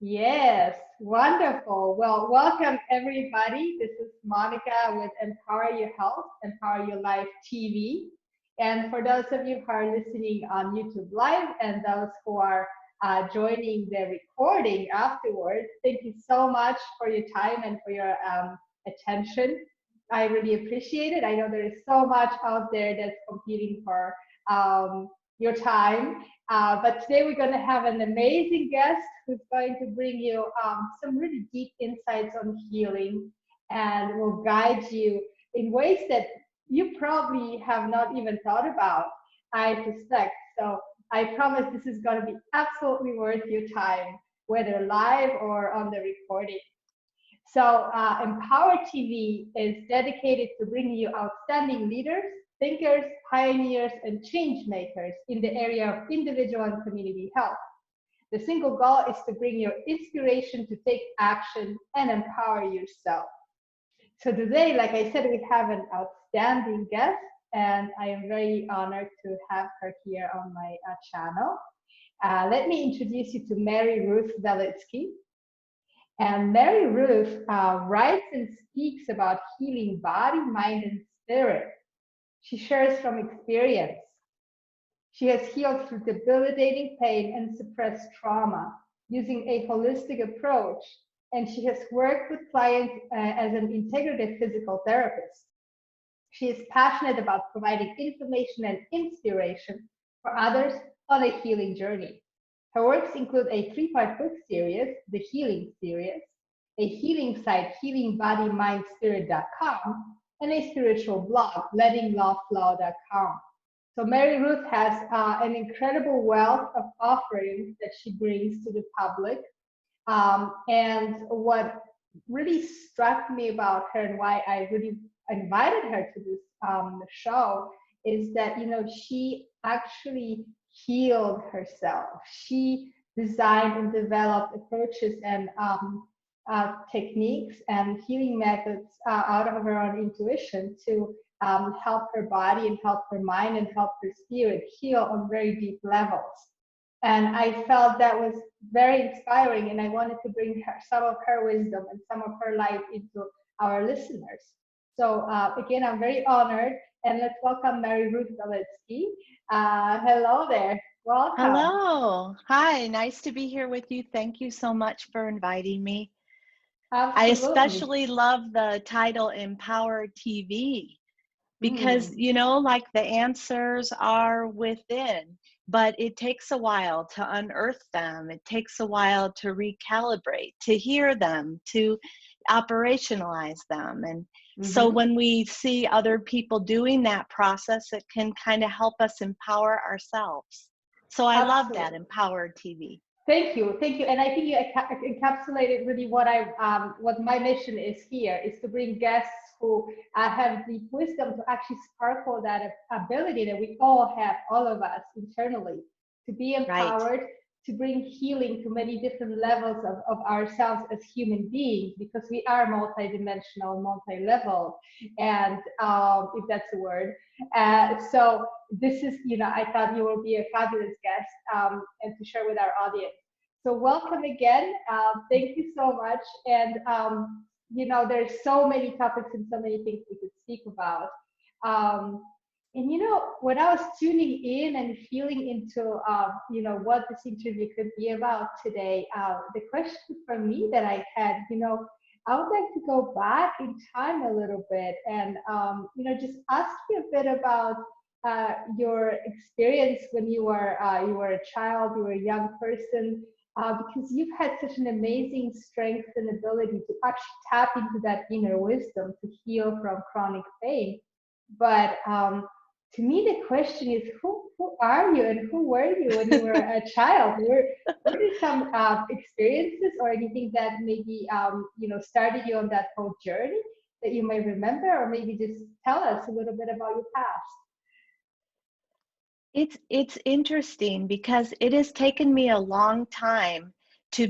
Yes, wonderful. Well, welcome everybody. This is Monica with Empower Your Health, Empower Your Life TV. And for those of you who are listening on YouTube Live and those who are joining the recording afterwards, thank you so much for your time and for your attention. I really appreciate it. I know there is so much out there that's competing for your time. But today we're going to have an amazing guest who's going to bring you some really deep insights on healing and will guide you in ways that you probably have not even thought about, I suspect. So I promise this is going to be absolutely worth your time, whether live or on the recording. So Empower TV is dedicated to bringing you outstanding leaders, thinkers, pioneers, and change makers in the area of individual and community health. The single goal is to bring you inspiration to take action and empower yourself. So today, like I said, we have an outstanding guest, and I am very honored to have her here on my channel. Let me introduce you to Mary Ruth Velicki. And Mary Ruth writes and speaks about healing body, mind, and spirit. She shares from experience. She has healed through debilitating pain and suppressed trauma using a holistic approach, and she has worked with clients as an integrative physical therapist. She is passionate about providing information and inspiration for others on a healing journey. Her works include a 3-part book series, The Healing Series, a healing site, healingbodymindspirit.com, and a spiritual blog, lettingloveflow.com. So Mary Ruth has an incredible wealth of offerings that she brings to the public. And what really struck me about her and why I really invited her to this show is that, you know, she actually healed herself. She designed and developed approaches and techniques and healing methods out of her own intuition to help her body and help her mind and help her spirit heal on very deep levels. And I felt that was very inspiring, and I wanted to bring her, some of her wisdom and some of her light into our listeners. So again, I'm very honored, and let's welcome Mary Ruth Velicki. Hello there. Welcome. Hello. Hi. Nice to be here with you. Thank you so much for inviting me. Absolutely. I especially love the title Empower TV because, you know, like the answers are within, but it takes a while to unearth them. It takes a while to recalibrate, to hear them, to operationalize them. And so when we see other people doing that process, it can kind of help us empower ourselves. So I love that, Empower TV. Thank you, and I think you encapsulated really what what my mission is here, is to bring guests who have the wisdom to actually sparkle that ability that we all have, all of us internally, to be empowered, to bring healing to many different levels of ourselves as human beings, because we are multidimensional, multi-level, and if that's a word. So this is, you know, I thought you will be a fabulous guest and to share with our audience. So welcome again. Thank you so much. And you know, there's so many topics and so many things we could speak about. And you know, when I was tuning in and feeling into, you know, what this interview could be about today, the question for me that I had, you know, I would like to go back in time a little bit and, you know, just ask you a bit about your experience when you were a child, you were a young person, because you've had such an amazing strength and ability to actually tap into that inner wisdom to heal from chronic pain. But to me, the question is, who are you and who were you when you were a child? Were there some experiences or anything that maybe you know, started you on that whole journey that you may remember, or maybe just tell us a little bit about your past? It's interesting because it has taken me a long time to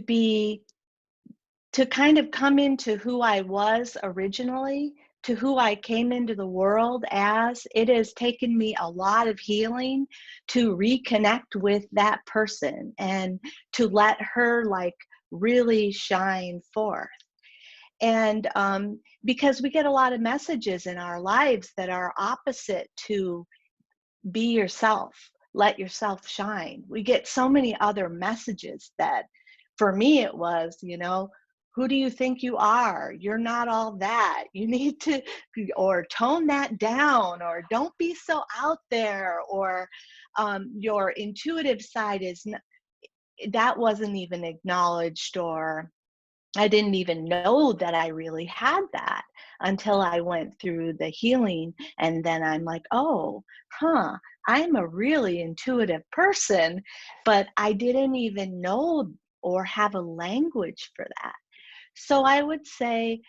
kind of come into who I was originally, to who I came into the world as, it has taken me a lot of healing to reconnect with that person and to let her like really shine forth. And because we get a lot of messages in our lives that are opposite to be yourself, let yourself shine. We get so many other messages that, for me, it was, you know, who do you think you are? You're not all that. You need to, or tone that down, or don't be so out there, or your intuitive side is, that wasn't even acknowledged, or I didn't even know that I really had that until I went through the healing. And then I'm like, oh, I'm a really intuitive person, but I didn't even know or have a language for that. So I would say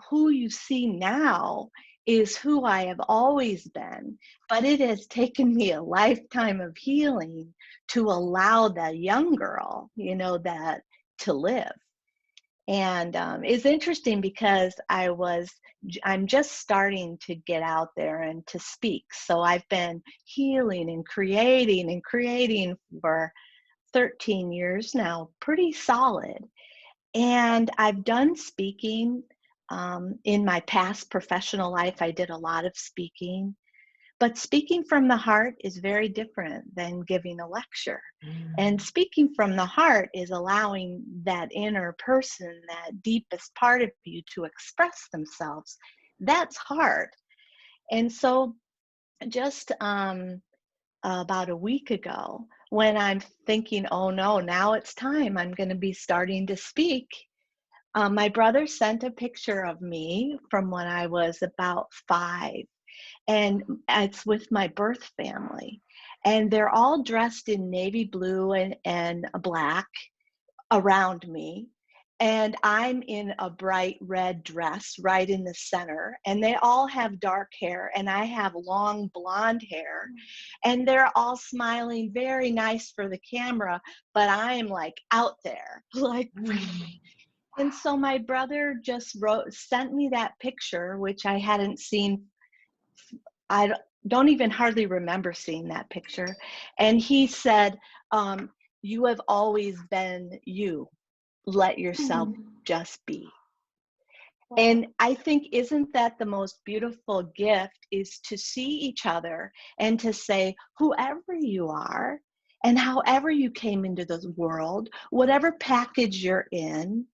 who you see now is who I have always been, but it has taken me a lifetime of healing to allow that young girl, you know, that to live. And it's interesting because I'm just starting to get out there and to speak. So I've been healing and creating for 13 years now, pretty solid. And I've done speaking in my past professional life. I did a lot of speaking. But speaking from the heart is very different than giving a lecture. And speaking from the heart is allowing that inner person, that deepest part of you, to express themselves. That's hard. And so just about a week ago, when I'm thinking, oh no, now it's time, I'm going to be starting to speak, my brother sent a picture of me from when I was about 5. And it's with my birth family, and they're all dressed in navy blue and black around me, and I'm in a bright red dress right in the center, and they all have dark hair and I have long blonde hair, and they're all smiling very nice for the camera, but I'm like out there like and so my brother just sent me that picture, which I hadn't seen. I don't even hardly remember seeing that picture. And he said, you have always been you. Let yourself just be. And I think, isn't that the most beautiful gift, is to see each other and to say, whoever you are and however you came into the world, whatever package you're in,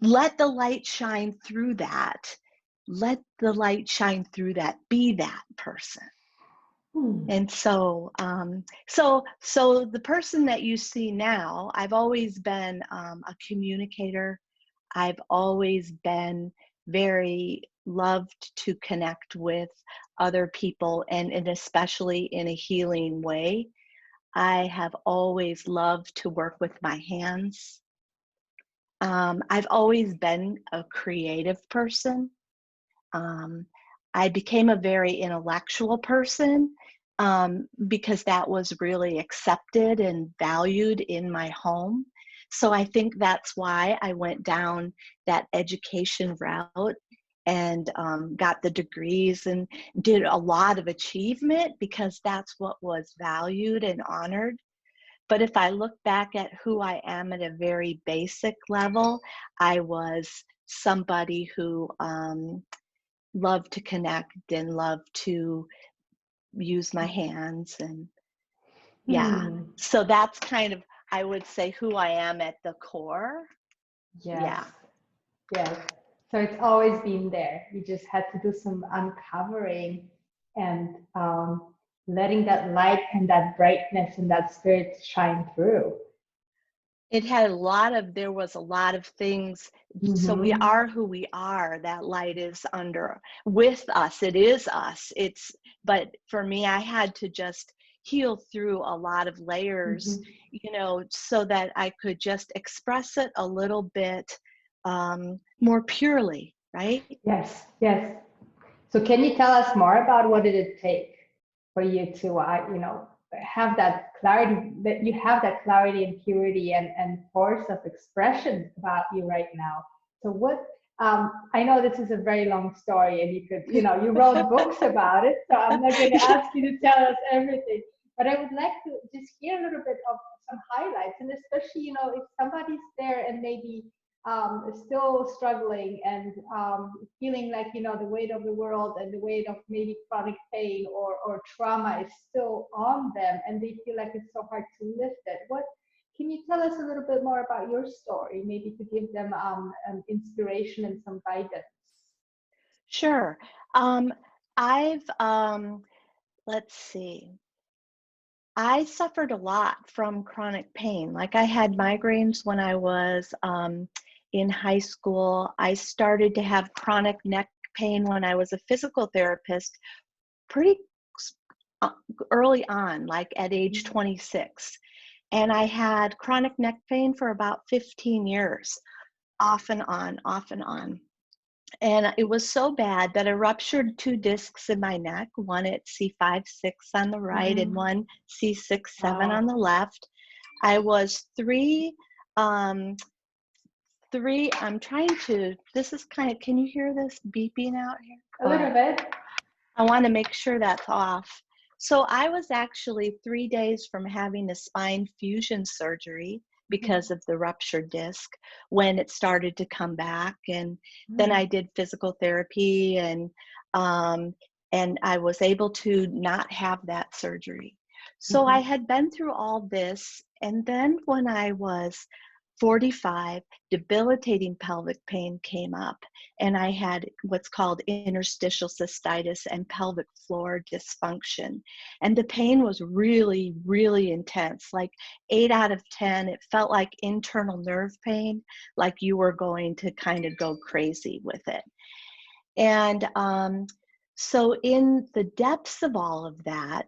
let the light shine through that. Let the light shine through that. Be that person. And so, so the person that you see now, I've always been a communicator. I've always been very loved to connect with other people, and especially in a healing way. I have always loved to work with my hands. I've always been a creative person. I became a very intellectual person because that was really accepted and valued in my home. So I think that's why I went down that education route and got the degrees and did a lot of achievement, because that's what was valued and honored. But if I look back at who I am at a very basic level, I was somebody who loved to connect and loved to use my hands. And so that's kind of, I would say, who I am at the core. Yes. So it's always been there. You just had to do some uncovering and letting that light and that brightness and that spirit shine through. It had there was a lot of things. So we are who we are. That light is with us. It is us. But for me, I had to just heal through a lot of layers, so that I could just express it a little bit more purely, right? Yes. So can you tell us more about what did it take for you to, have that clarity, that you have that clarity and purity and force of expression about you right now? So what, I know this is a very long story, and you could, you wrote books about it, so I'm not going to ask you to tell us everything. But I would like to just hear a little bit of some highlights, and especially, if somebody's there and maybe still struggling and feeling like, the weight of the world and the weight of maybe chronic pain or trauma is still on them, and they feel like it's so hard to lift it. Can you tell us a little bit more about your story, maybe to give them an inspiration and some guidance? Sure. I've let's see. I suffered a lot from chronic pain. Like, I had migraines when I was in high school. I started to have chronic neck pain when I was a physical therapist pretty early on, like at age 26. And I had chronic neck pain for about 15 years, off and on, off and on. And it was so bad that I ruptured 2 discs in my neck, one at C5-6 on the right and one C6-7 on the left. I was I'm trying to, this is kind of, can you hear this beeping out here? A little bit. I want to make sure that's off. So I was actually 3 days from having a spine fusion surgery because of the ruptured disc when it started to come back. And then I did physical therapy, and I was able to not have that surgery. So I had been through all this. And then when I was 45, debilitating pelvic pain came up, and I had what's called interstitial cystitis and pelvic floor dysfunction. And the pain was really, really intense, like 8 out of 10. It felt like internal nerve pain, like you were going to kind of go crazy with it. And so in the depths of all of that,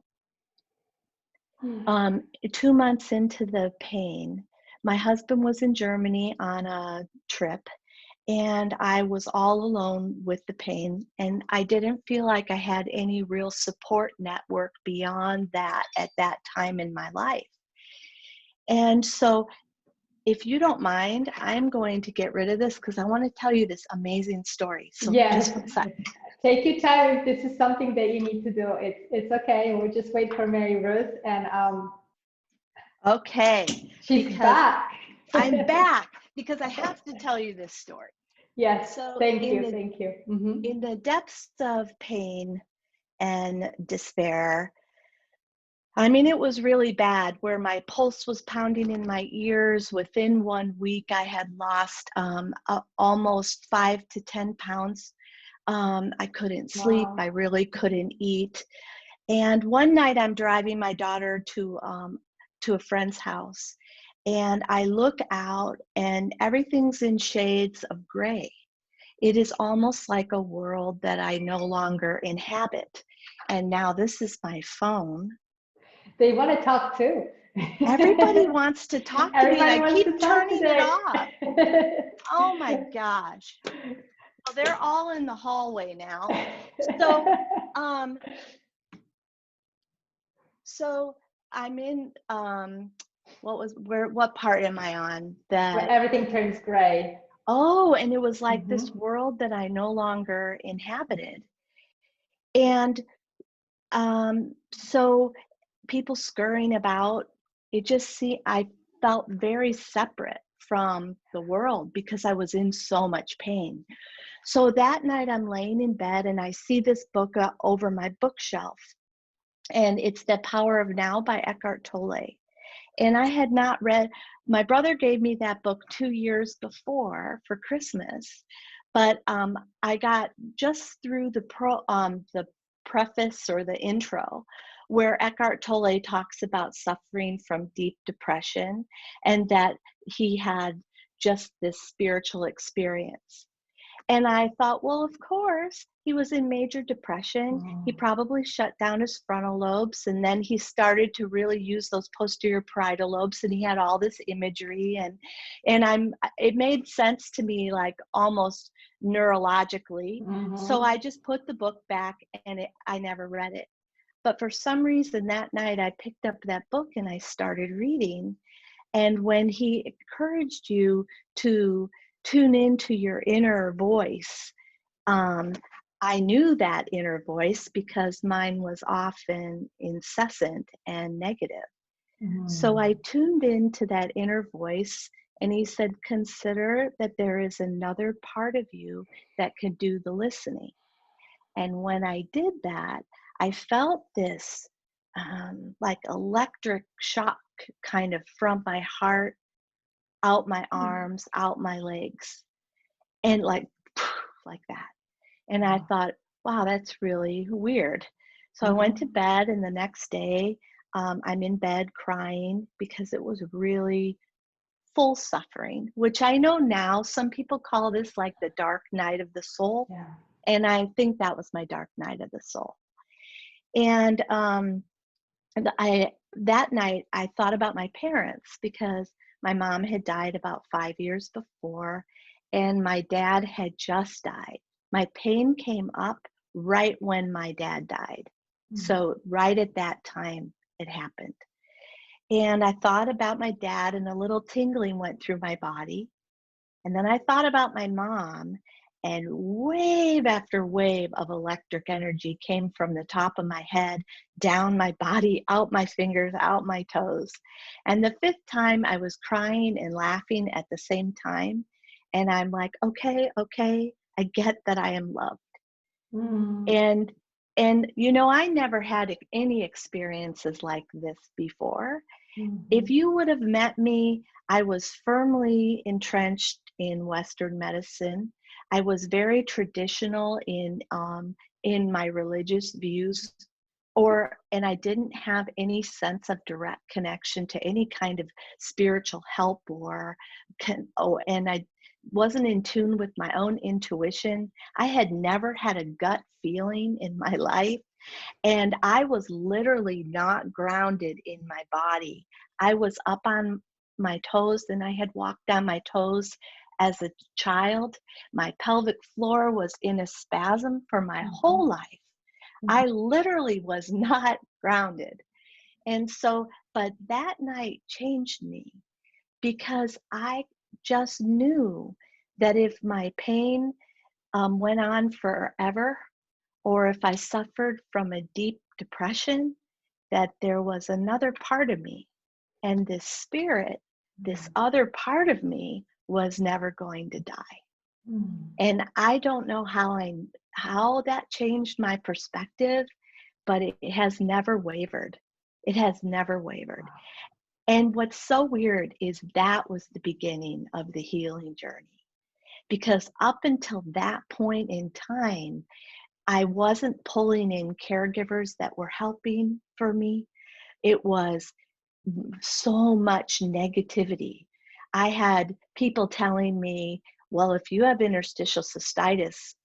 2 months into the pain, my husband was in Germany on a trip, and I was all alone with the pain, and I didn't feel like I had any real support network beyond that at that time in my life. And so, if you don't mind, I'm going to get rid of this because I want to tell you this amazing story. So yes. just one sec. Take your time. If this is something that you need to do, it's okay. We'll just wait for Mary Ruth, and okay, she's back. I'm back because I have to tell you this story. Yes. So thank you. Thank you. In the depths of pain and despair, I mean, it was really bad, where my pulse was pounding in my ears. Within 1 week, I had lost almost 5 to 10 pounds. I couldn't sleep. Wow. I really couldn't eat. And one night I'm driving my daughter to a friend's house, and I look out and everything's in shades of gray. It is almost like a world that I no longer inhabit. And now this is my phone. They want to talk too. Everybody wants to talk to me, and I keep turning it off. Oh my gosh. Well, they're all in the hallway now. So I'm in what part am I on? Where everything turns gray. Oh, and it was like this world that I no longer inhabited. And so people scurrying about, I felt very separate from the world because I was in so much pain. So that night I'm laying in bed and I see this book over my bookshelf, and it's The Power of Now by Eckhart Tolle. And I had not read, my brother gave me that book 2 years before for Christmas, but I got just through the preface or the intro, where Eckhart Tolle talks about suffering from deep depression and that he had just this spiritual experience. And I thought, well, of course, he was in major depression. He probably shut down his frontal lobes, and then he started to really use those posterior parietal lobes, and he had all this imagery, and it made sense to me, like almost neurologically. So I just put the book back, and I never read it. But for some reason that night I picked up that book and I started reading. And when he encouraged you to tune into your inner voice. I knew that inner voice because mine was often incessant and negative. So I tuned into that inner voice, and he said, consider that there is another part of you that can do the listening. And when I did that, I felt this like electric shock kind of from my heart, out my arms, out my legs, and like that. And I thought, wow, that's really weird. So I went to bed, and the next day I'm in bed crying because it was really full suffering, which I know now some people call this like the dark night of the soul. Yeah. And I think that was my dark night of the soul. And that night I thought about my parents because my mom had died about 5 years before, and my dad had just died. My pain came up right when my dad died. So right at that time it happened. And I thought about my dad, and a little tingling went through my body. And then I thought about my mom, and wave after wave of electric energy came from the top of my head, down my body, out my fingers, out my toes. And the fifth time I was crying and laughing at the same time. And I'm like, okay, I get that I am loved. And I never had any experiences like this before. If you would have met me, I was firmly entrenched in Western medicine. I was very traditional in my religious views, and I didn't have any sense of direct connection to any kind of spiritual help, and I wasn't in tune with my own intuition. I had never had a gut feeling in my life. And I was literally not grounded in my body. I was up on my toes, and I had walked on my toes as a child. My pelvic floor was in a spasm for my whole life. I literally was not grounded. And so, but that night changed me because I just knew that if my pain went on forever, or if I suffered from a deep depression, that there was another part of me. And this spirit, this other part of me, was never going to die. And I don't know how that changed my perspective, but it has never wavered. It has never wavered. And what's so weird is that was the beginning of the healing journey. Because up until that point in time, I wasn't pulling in caregivers that were helping for me. It was so much negativity. I had people telling me, well, if you have interstitial cystitis,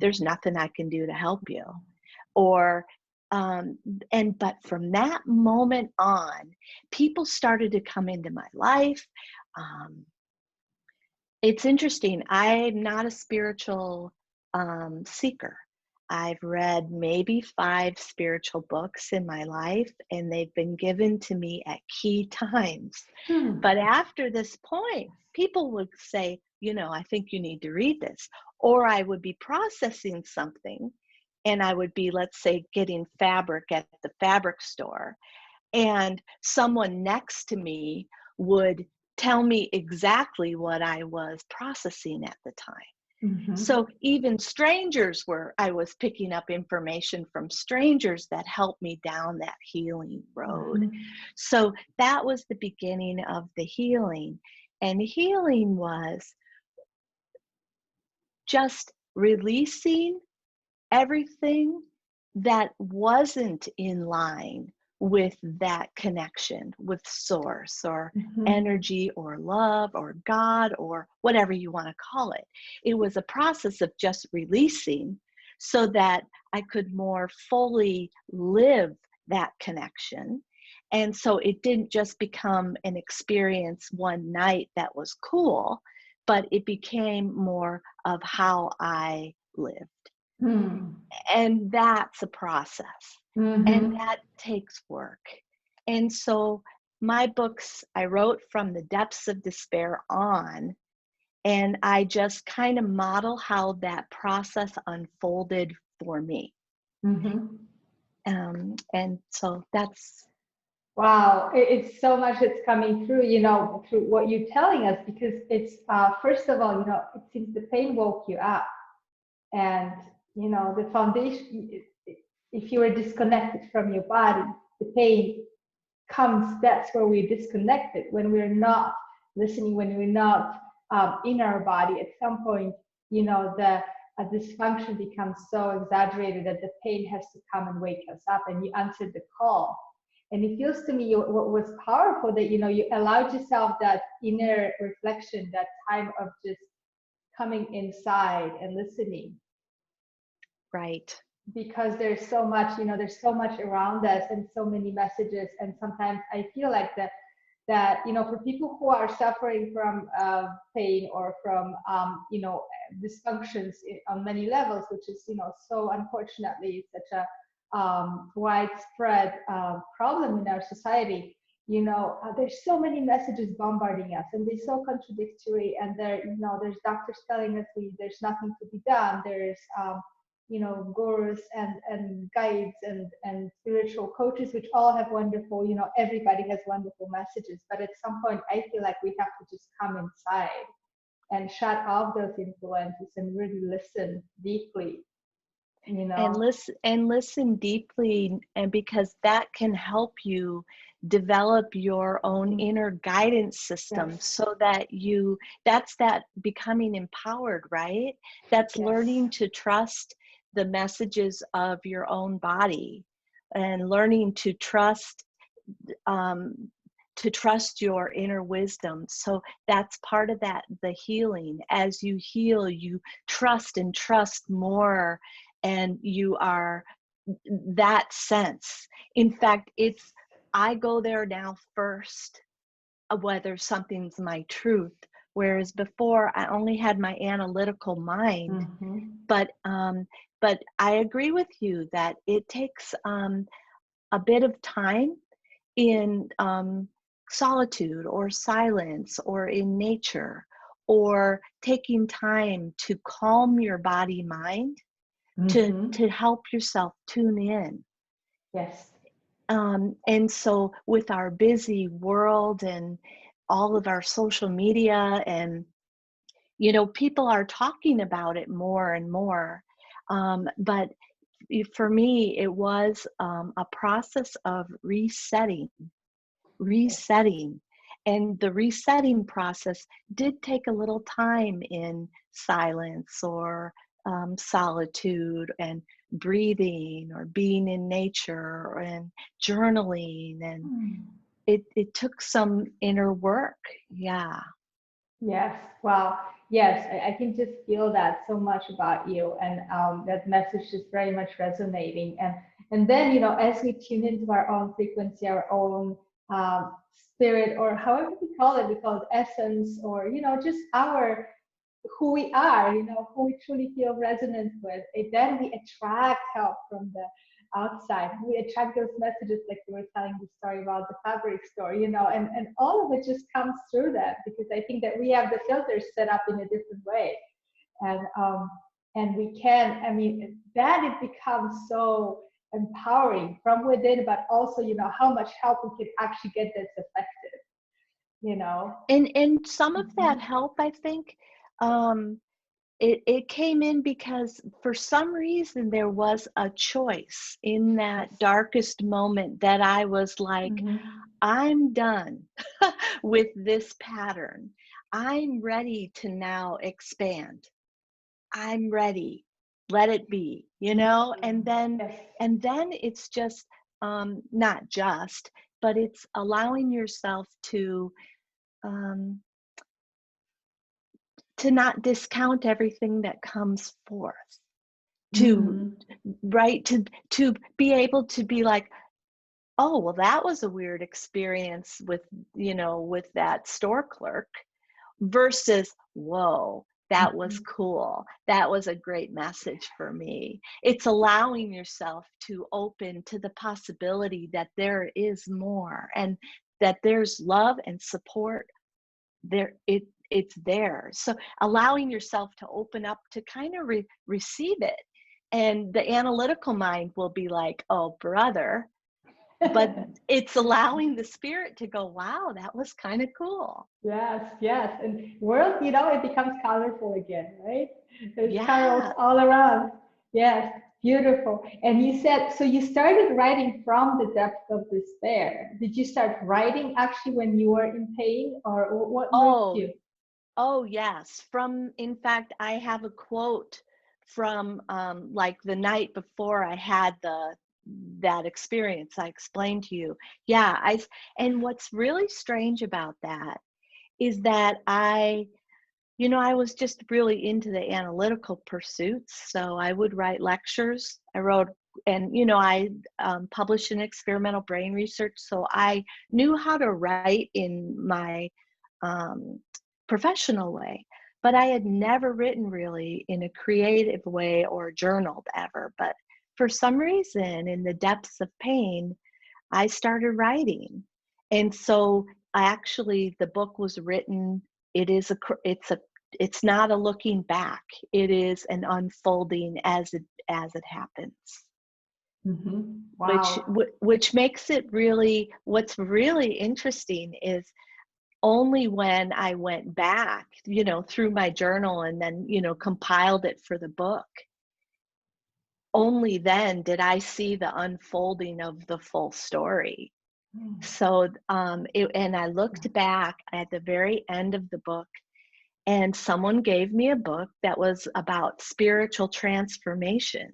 there's nothing I can do to help you. But from that moment on, people started to come into my life. It's interesting. I'm not a spiritual seeker. I've read maybe 5 spiritual books in my life, and they've been given to me at key times. But after this point, people would say, I think you need to read this. Or I would be processing something, and I would be, let's say, getting fabric at the fabric store, and someone next to me would tell me exactly what I was processing at the time. So even I was picking up information from strangers that helped me down that healing road. So that was the beginning of the healing. And healing was just releasing everything that wasn't in line with that connection with source or energy or love or God or whatever you want to call it. It was a process of just releasing so that I could more fully live that connection. And so it didn't just become an experience one night that was cool, but it became more of how I lived. And that's a process. And that takes work. And so my books, I wrote from the depths of despair on, And I just kind of model how that process unfolded for me. Mm-hmm. And so that's. Wow, it's so much that's coming through, through what you're telling us, because it's, first of all, it seems the pain woke you up. And, the foundation, if you were disconnected from your body, the pain comes, that's where we're disconnected, when we're not listening, when we're not in our body. At some point, the dysfunction becomes so exaggerated that the pain has to come and wake us up, and you answered the call. And it feels to me what was powerful, that you allowed yourself that inner reflection, that time of just coming inside and listening. Right. Because there's so much, there's so much around us, and so many messages. And sometimes I feel like that for people who are suffering from pain, or from dysfunctions on many levels, which is so unfortunately such a widespread problem in our society, there's so many messages bombarding us, and they're so contradictory, and there's doctors telling us there's nothing to be done, there's gurus and guides and spiritual coaches, which all have wonderful, everybody has wonderful messages. But at some point, I feel like we have to just come inside and shut off those influences and really listen deeply, And listen deeply, and because that can help you develop your own inner guidance system. Yes. So that that's that becoming empowered, right? That's Yes. learning to trust the messages of your own body, and learning to trust your inner wisdom. So that's part of the healing. As you heal, you trust and trust more, and you are that sense. In fact, I go there now first, whether something's my truth, whereas before I only had my analytical mind. Mm-hmm. But I agree with you that it takes a bit of time in solitude or silence, or in nature, or taking time to calm your body mind, Mm-hmm. to help yourself tune in. Yes. And so with our busy world and all of our social media, and people are talking about it more and more, but for me it was a process of resetting. And the resetting process did take a little time in silence, or solitude, and breathing, or being in nature, and journaling, and it took some inner work. Yeah. Yes. Wow. Yes, I can just feel that so much about you, and that message is very much resonating. And then as we tune into our own frequency, our own spirit, or however we call it essence, or just our who we are, who we truly feel resonance with, then we attract help from the outside. We attract those messages, like you were telling the story about the fabric store, and all of it just comes through that, because I think that we have the filters set up in a different way. And we can, that it becomes so empowering from within, but also, how much help we can actually get that's effective, And some of that help, I think, it came in because for some reason there was a choice in that darkest moment, that I was like, I'm done with this pattern. I'm ready to now expand. I'm ready. Let it be, and then it's just not just, but it's allowing yourself to not discount everything that comes forth, to be able to be like, oh, well, that was a weird experience with that store clerk, versus, whoa, that was cool, that was a great message for me. It's allowing yourself to open to the possibility that there is more, and that there's love and support there. it's there. So allowing yourself to open up to kind of receive it. And the analytical mind will be like, oh, brother. But it's allowing the spirit to go, wow, that was kind of cool. Yes, yes. And world, it becomes colorful again, right? There's colors Yeah. all around. Yes, beautiful. And you said, so you started writing from the depth of despair. Did you start writing actually when you were in pain, or what moved you? Oh, yes. In fact, I have a quote from like the night before I had that experience I explained to you. Yeah, and what's really strange about that is that I was just really into the analytical pursuits. So I would write lectures. I wrote, and I published in experimental brain research. So I knew how to write in my professional way, but I had never written really in a creative way or journaled ever. But for some reason, in the depths of pain, I started writing. And so the book was written. It's not a looking back. It is an unfolding as it happens. Mm-hmm. Wow. Which makes it really, what's really interesting is only when I went back, through my journal and then, compiled it for the book, only then did I see the unfolding of the full story. So, and I looked back at the very end of the book, and someone gave me a book that was about spiritual transformation.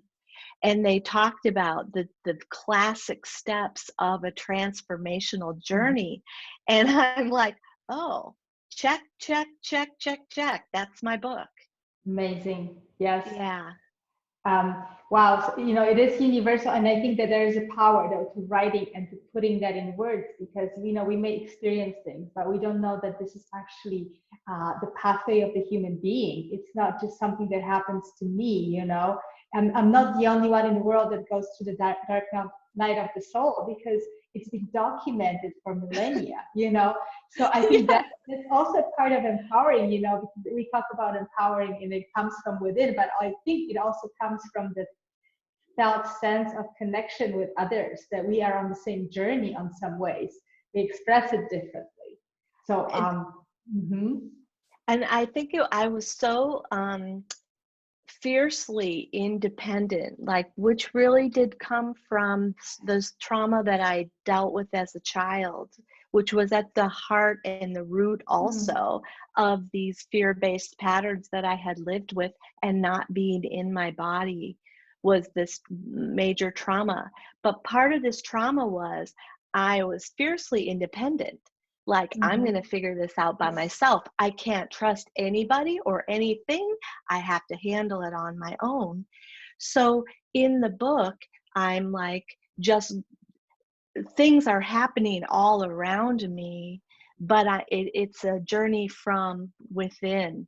And they talked about the classic steps of a transformational journey. And I'm like, oh, check, check, check, check, check. That's my book. Amazing. Yes. Yeah. Wow. So, it is universal. And I think that there is a power though to writing and to putting that in words, because, we may experience things, but we don't know that this is actually the pathway of the human being. It's not just something that happens to me, and I'm not the only one in the world that goes through the dark night of the soul, because it's been documented for millennia, So I think Yeah. that's also part of empowering, because we talk about empowering and it comes from within, but I think it also comes from the felt sense of connection with others, that we are on the same journey on some ways. We express it differently. So, And I think I was so fiercely independent, like, which really did come from this trauma that I dealt with as a child, which was at the heart and the root also of these fear-based patterns that I had lived with, and not being in my body was this major trauma. But part of this trauma was I was fiercely independent. Like, I'm going to figure this out by myself. I can't trust anybody or anything. I have to handle it on my own. So in the book, I'm like, just things are happening all around me, but it's a journey from within,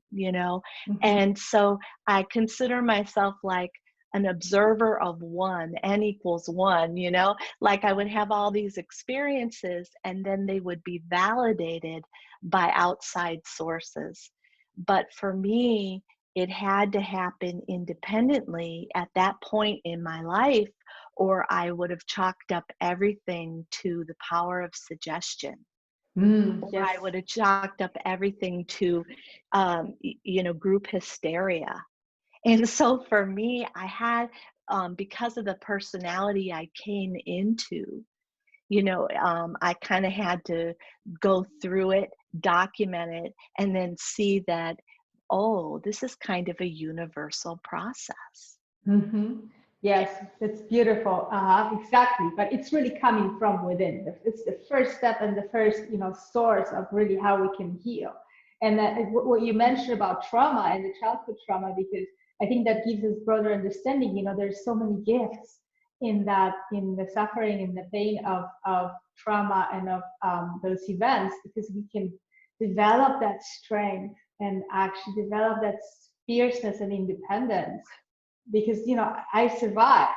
And so I consider myself like an observer of one, n equals one, like I would have all these experiences and then they would be validated by outside sources. But for me, it had to happen independently at that point in my life, or I would have chalked up everything to the power of suggestion. Or yes. I would have chalked up everything to, group hysteria. And so for me, I had, because of the personality I came into, I kind of had to go through it, document it, and then see that, oh, this is kind of a universal process. Yes, that's beautiful. Exactly. But it's really coming from within. It's the first step and the first, source of really how we can heal. And what you mentioned about trauma and the childhood trauma, because I think that gives us broader understanding. There's so many gifts in the suffering and the pain of trauma and of those events, because we can develop that strength and actually develop that fierceness and independence. Because I survived,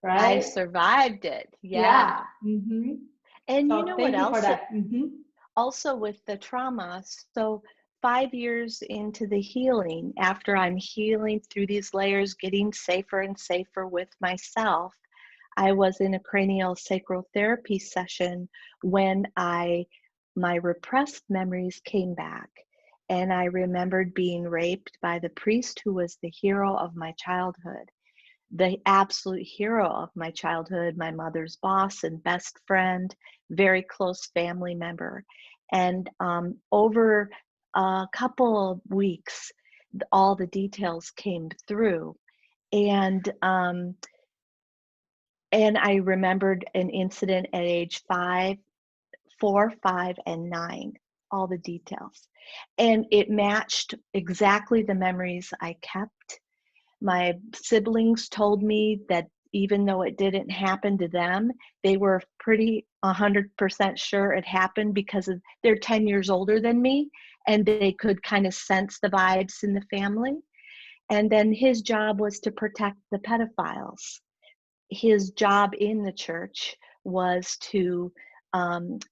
I right? survived it. Yeah. And So what thank you for else? that. Also with the trauma. So 5 years into the healing, after I'm healing through these layers, getting safer and safer with myself, I was in a cranial sacral therapy session when my repressed memories came back. And I remembered being raped by the priest who was the hero of my childhood, the absolute hero of my childhood, my mother's boss and best friend, very close family member. And over a couple of weeks, all the details came through. And I remembered an incident at age 4, 5, and 9, all the details. And it matched exactly the memories I kept. My siblings told me that even though it didn't happen to them, they were pretty 100% sure it happened because they're 10 years older than me, and they could kind of sense the vibes in the family. And then his job was to protect the pedophiles. His job in the church was to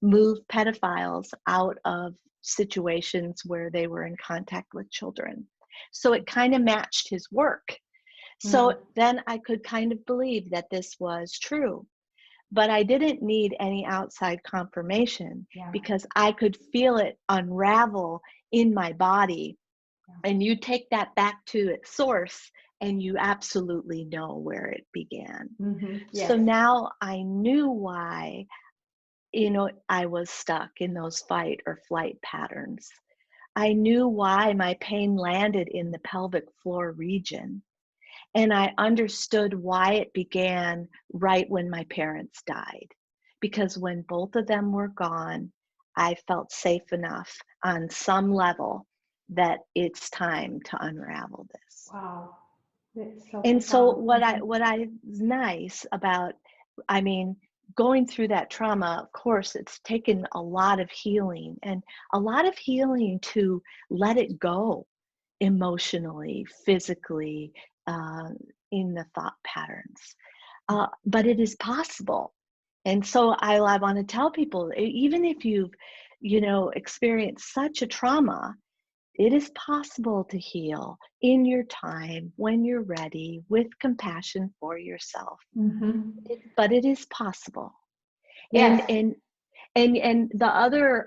move pedophiles out of situations where they were in contact with children. So it kind of matched his work. So then I could kind of believe that this was true. But I didn't need any outside confirmation because I could feel it unravel in my body. And you take that back to its source and you absolutely know where it began. Yes. So now I knew why, I was stuck in those fight or flight patterns. I knew why my pain landed in the pelvic floor region. And I understood why it began right when my parents died. Because when both of them were gone, I felt safe enough on some level that it's time to unravel this. Wow. That's so And so profound. what I is nice about, going through that trauma, of course, it's taken a lot of healing and a lot of healing to let it go emotionally, physically, in the thought patterns. But it is possible. And so I want to tell people, even if you've, experienced such a trauma, it is possible to heal in your time, when you're ready, with compassion for yourself. But it is possible. Yes. And the other,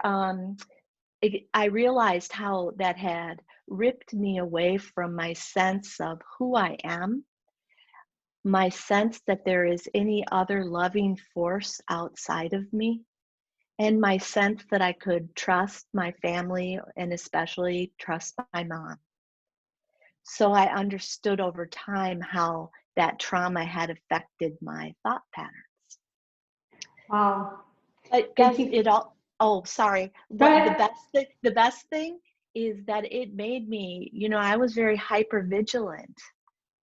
I realized how that had ripped me away from my sense of who I am, my sense that there is any other loving force outside of me, and my sense that I could trust my family and especially trust my mom. So I understood over time how that trauma had affected my thought patterns. Wow. But Thank you. sorry. Go ahead. The best thing is that it made me, I was very hyper vigilant,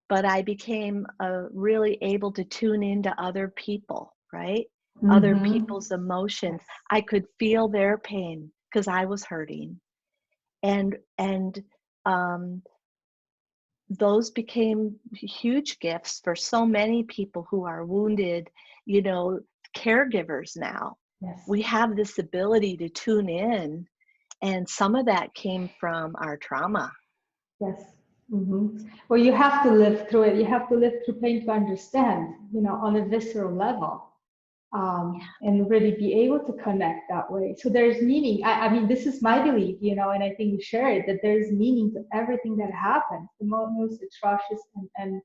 but I became really able to tune into other people, right? Other people's emotions. Yes. I could feel their pain because I was hurting. And those became huge gifts for so many people who are wounded, caregivers now. Yes. We have this ability to tune in, and some of that came from our trauma. Yes. Well, you have to live through it. You have to live through pain to understand, on a visceral level, and really be able to connect that way. So there's meaning. I mean, this is my belief, and I think you share it, that there's meaning to everything that happens. The most atrocious and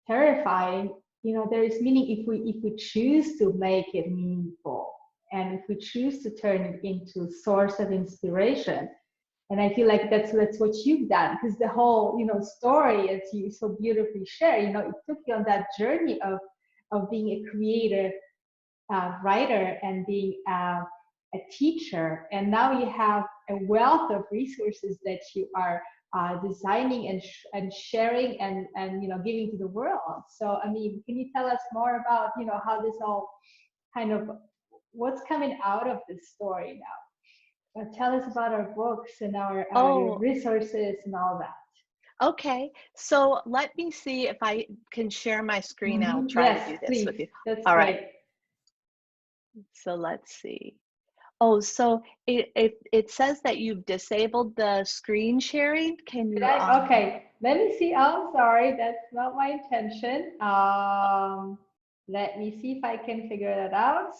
terrifying, there is meaning if we choose to make it meaningful, and if we choose to turn it into a source of inspiration. And I feel like that's what you've done, because the whole story, as you so beautifully share, it took you on that journey of being a creator, writer, and being a teacher, and now you have a wealth of resources that you are designing and sharing and giving to the world. So I mean, can you tell us more about how this all kind of, what's coming out of this story now? Tell us about our books and our resources and all that. Okay, so let me see if I can share my screen. I'll try to do this Please. with you. That's All great. right. So let's see. Oh, so it says that you've disabled the screen sharing. Can Did you I? Okay, let me see. Oh, sorry, that's not my intention. Let me see if I can figure that out.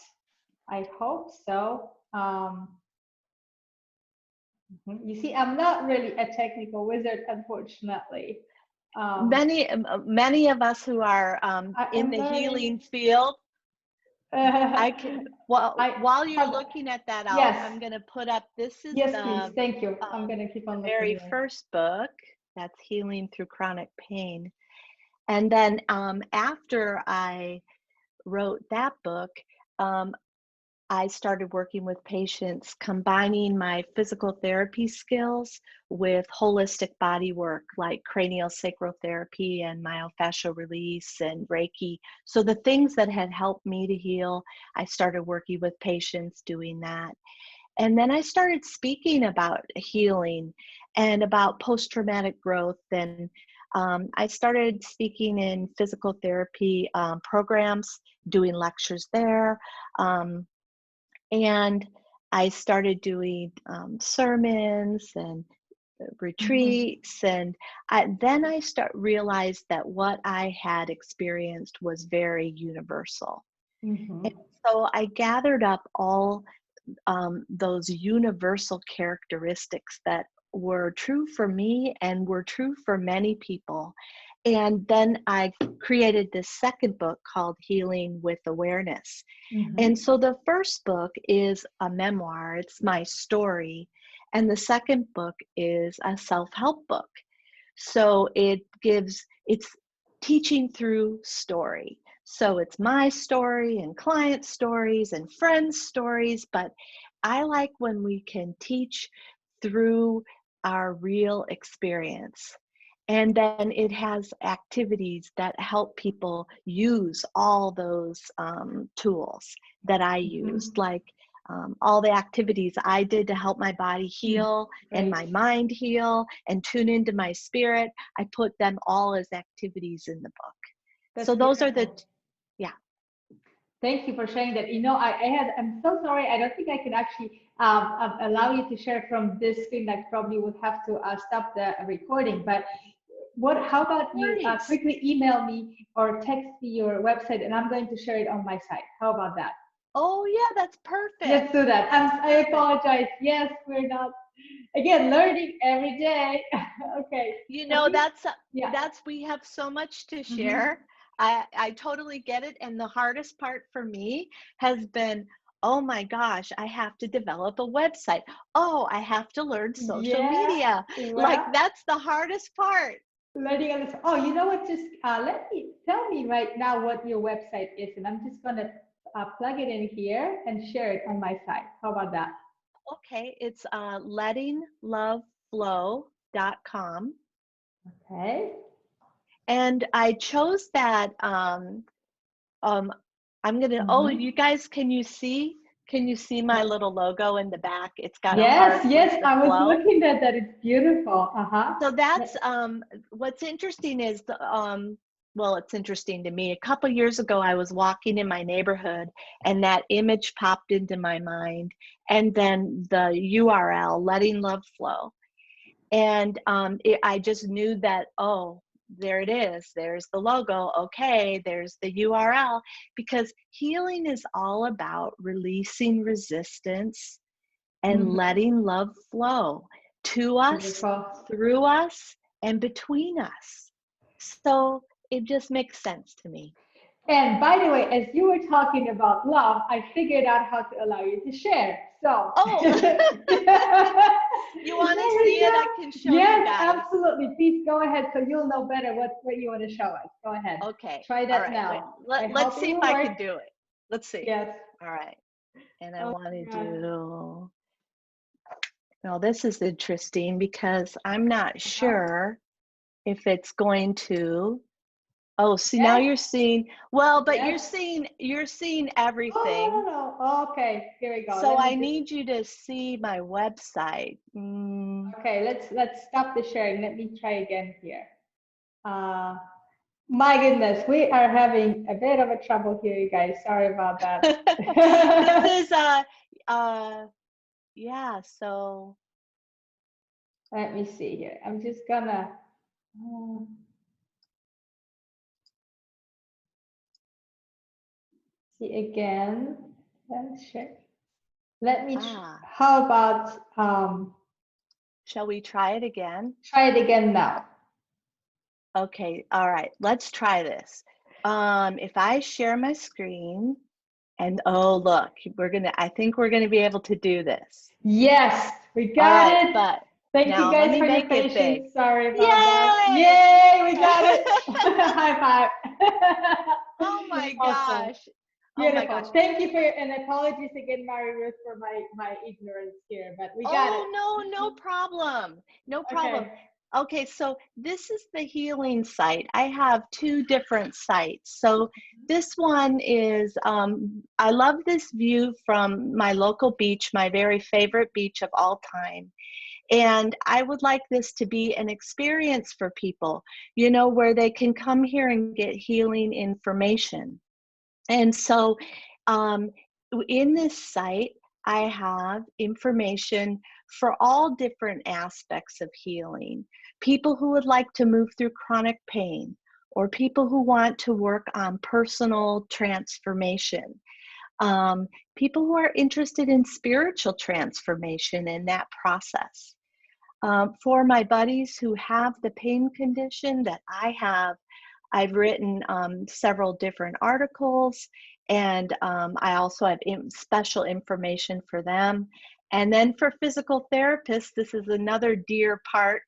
I hope so. You see, I'm not really a technical wizard, unfortunately. many of us who are I in am the learning. healing field, I can, well, while you're Hold on. looking at that, Yes, I'm going to put up, this is yes, please. the Thank you. I'm gonna keep on looking very here. first book, that's Healing Through Chronic Pain. And then after I wrote that book, I started working with patients, combining my physical therapy skills with holistic body work like cranial sacral therapy and myofascial release and Reiki. So the things that had helped me to heal, I started working with patients doing that. And then I started speaking about healing and about post-traumatic growth. And I started speaking in physical therapy programs, doing lectures there. And I started doing sermons and retreats, and then I realized that what I had experienced was very universal. And so I gathered up all those universal characteristics that were true for me and were true for many people. And then I created this second book called Healing with Awareness. And so the first book is a memoir, it's my story. And the second book is a self-help book. So it's teaching through story. So it's my story and client stories and friends' stories, but I like when we can teach through our real experience. And then it has activities that help people use all those tools that I used, like all the activities I did to help my body heal and my mind heal and tune into my spirit. I put them all as activities in the book. That's So those are beautiful. yeah. Thank you for sharing that. I'm so sorry. I don't think I can actually allow you to share from this screen. I probably would have to stop the recording. But how about you quickly email me or text me your website, and I'm going to share it on my site. How about that? Oh yeah, that's perfect. Let's do that. I apologize. Yes, we're not, again, learning every day. Okay. We have so much to share. I totally get it. And the hardest part for me has been, oh my gosh, I have to develop a website. Oh, I have to learn social media. Well, like that's the hardest part. Learning on this. Oh, you know what? Just tell me right now what your website is, and I'm just gonna plug it in here and share it on my site. How about that? Okay, it's lettingloveflow.com. Okay. And I chose that I'm gonna you guys, can you see my little logo in the back? It's got a heart with the I was flow. looking at that. It's beautiful. So that's what's interesting is well, it's interesting to me. A couple years ago, I was walking in my neighborhood and that image popped into my mind, and then the URL, Letting Love Flow. And I just knew that, oh, there it is. There's the logo. Okay, there's the URL. Because healing is all about releasing resistance and letting love flow to us, Beautiful. through us, and between us. So it just makes sense to me. And by the way, as you were talking about love, I figured out how to allow you to share. So, you want to see it? I can show you guys. Yes, absolutely. Please go ahead so you'll know better what you want to show us. Go ahead. Okay. Try that now. Let's see if I can do it. Let's see. Yes. All right. And I want to do. Well, this is interesting because I'm not sure if it's going to. Oh, see, now you're seeing, well, but you're seeing everything. Oh, no. Okay, here we go. So I need you to see my website. Okay, let's stop the sharing. Let me try again here. My goodness, we are having a bit of a trouble here, you guys. Sorry about that. This is yeah, so let me see here. I'm just gonna see again. Let's check. Let me, how about, shall we try it again? try it again now. Okay, all right, let's try this. If I share my screen and oh, look, I think we're gonna be able to do this. Yes, we got All right, it. but Thank now you guys let me for your make it big. patience. Sorry about that. Yay! Yay, we got it. High five. Oh my Awesome. gosh. Oh my Beautiful. gosh. Thank you for your, and apologies again, Mary Ruth, for my ignorance here, but we got it. Oh, no problem. No problem. Okay. Okay, so this is the healing site. I have two different sites. So this one is, I love this view from my local beach, my very favorite beach of all time. And I would like this to be an experience for people, you know, where they can come here and get healing information. And so in this site, I have information for all different aspects of healing. People who would like to move through chronic pain, or people who want to work on personal transformation. People who are interested in spiritual transformation in that process. For my buddies who have the pain condition that I have, I've written several different articles, and I also have special information for them. And then for physical therapists, this is another dear part.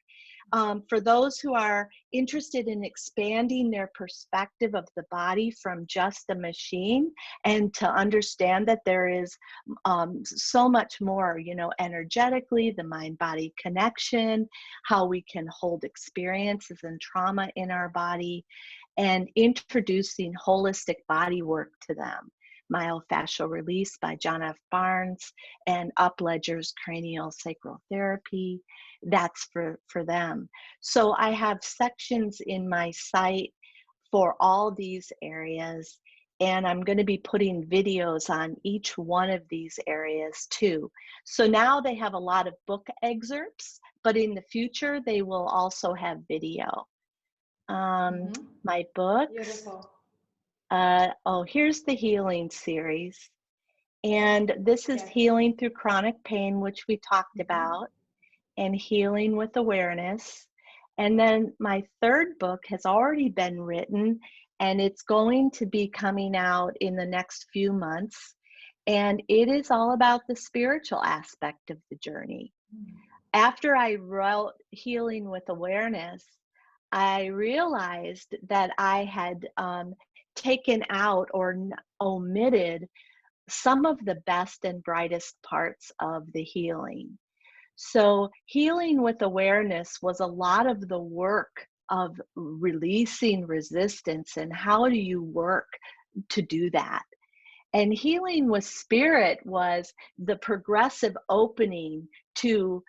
For those who are interested in expanding their perspective of the body from just a machine, and to understand that there is so much more, you know, energetically, the mind-body connection, how we can hold experiences and trauma in our body, and introducing holistic body work to them. Myofascial release by John F. Barnes and Upledger's cranial sacral therapy. That's for them. So I have sections in my site for all these areas, and I'm going to be putting videos on each one of these areas too. So now they have a lot of book excerpts, but in the future they will also have video. My books. Beautiful. Oh, here's the healing series. And this is healing through chronic pain, which we talked about, and healing with awareness. And then my third book has already been written, and it's going to be coming out in the next few months. And it is all about the spiritual aspect of the journey. After I wrote Healing with Awareness, I realized that I had taken out or omitted some of the best and brightest parts of the healing. So healing with awareness was a lot of the work of releasing resistance, and how do you work to do that? And healing with spirit was the progressive opening to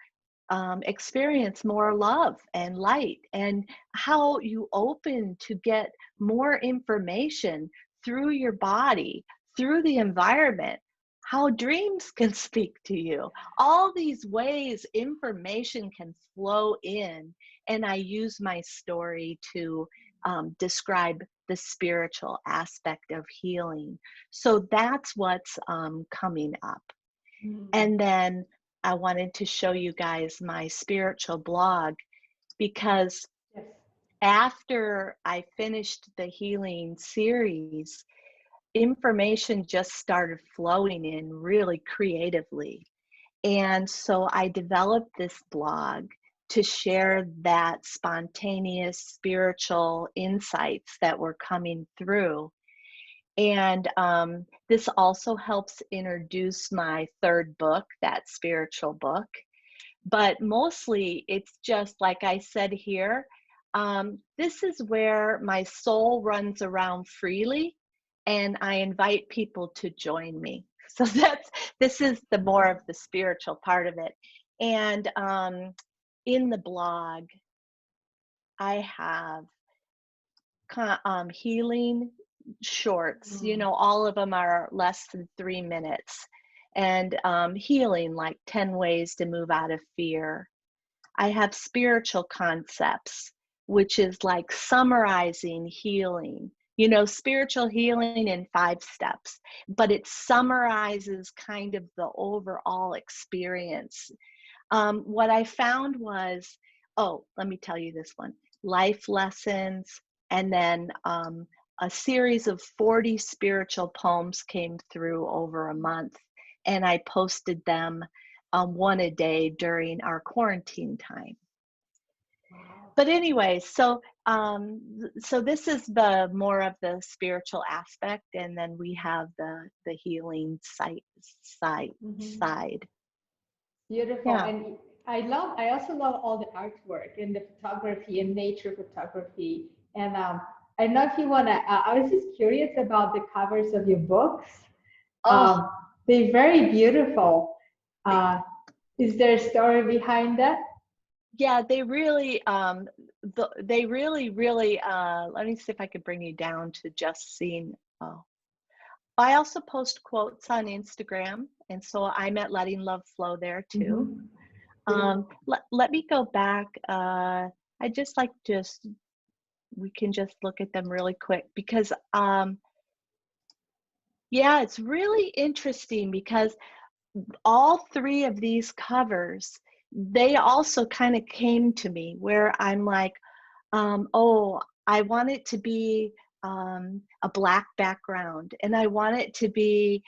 experience more love and light, and how you open to get more information through your body, through the environment, how dreams can speak to you. All these ways information can flow in, and I use my story to describe the spiritual aspect of healing. So that's what's coming up. And then I wanted to show you guys my spiritual blog, because after I finished the healing series, information just started flowing in really creatively. And so I developed this blog to share that spontaneous spiritual insights that were coming through. And this also helps introduce my third book, that spiritual book. But mostly it's just like I said here, this is where my soul runs around freely, and I invite people to join me. So this is the more of the spiritual part of it. And in the blog, I have healing shorts, you know, all of them are less than 3 minutes. and healing, like 10 ways to move out of fear. I have spiritual concepts, which is like summarizing healing. You know, spiritual healing in 5 steps, but it summarizes kind of the overall experience. What I found was, oh, let me tell you this one, life lessons, and then a series of 40 spiritual poems came through over a month, and I posted them one a day during our quarantine time. But anyway, so this is the more of the spiritual aspect, and then we have the healing side. Beautiful. Yeah. And I also love all the artwork and the photography and nature photography. And I don't know if you want to, I was just curious about the covers of your books. Oh, They're very beautiful. Is there a story behind that? yeah, they really, really, let me see if I could bring you down to just seeing. Oh, I also post quotes on Instagram, and so I'm at Letting Love Flow there too. Let me go back. I just like we can just look at them really quick because, yeah, it's really interesting because all 3 of these covers, they also kind of came to me where I'm like, oh, I want it to be a Black background, and I want it to be,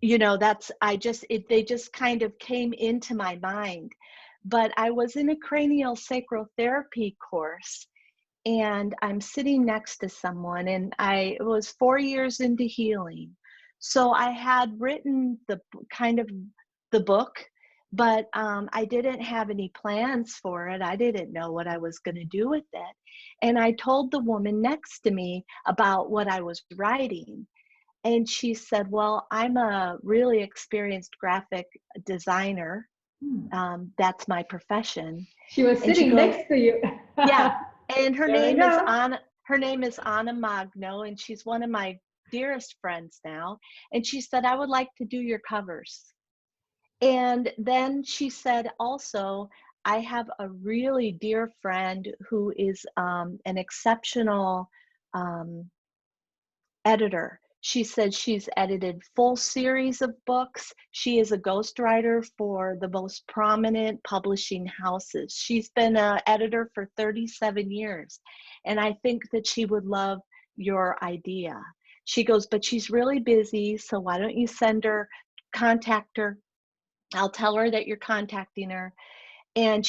you know, they just kind of came into my mind. But I was in a cranial sacral therapy course, and I'm sitting next to someone, and it was 4 years into healing. So I had written the book, but I didn't have any plans for it. I didn't know what I was going to do with it. And I told the woman next to me about what I was writing. And she said, well, I'm a really experienced graphic designer. That's my profession. She was And she sitting goes, next to you. yeah. And her There we name go. is Anna Magno, and she's one of my dearest friends now. And she said, I would like to do your covers. And then she said also, I have a really dear friend who is an exceptional editor. She said she's edited full series of books. She is a ghostwriter for the most prominent publishing houses. She's been an editor for 37 years. And I think that she would love your idea. She goes, but she's really busy, so why don't you contact her. I'll tell her that you're contacting her. And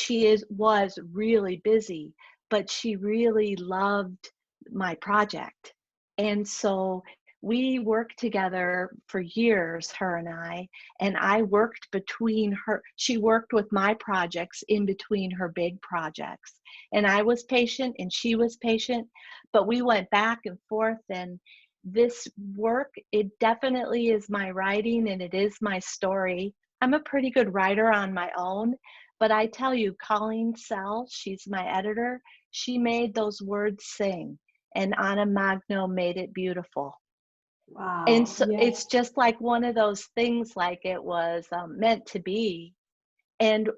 was really busy, but she really loved my project. And so we worked together for years, her and I worked between her. She worked with my projects in between her big projects. And I was patient and she was patient, but we went back and forth. And this work, it definitely is my writing and it is my story. I'm a pretty good writer on my own, but I tell you, Colleen Sell, she's my editor, she made those words sing, and Anna Magno made it beautiful. And Wow. so Yes. it's just like one of those things, like it was meant to be. And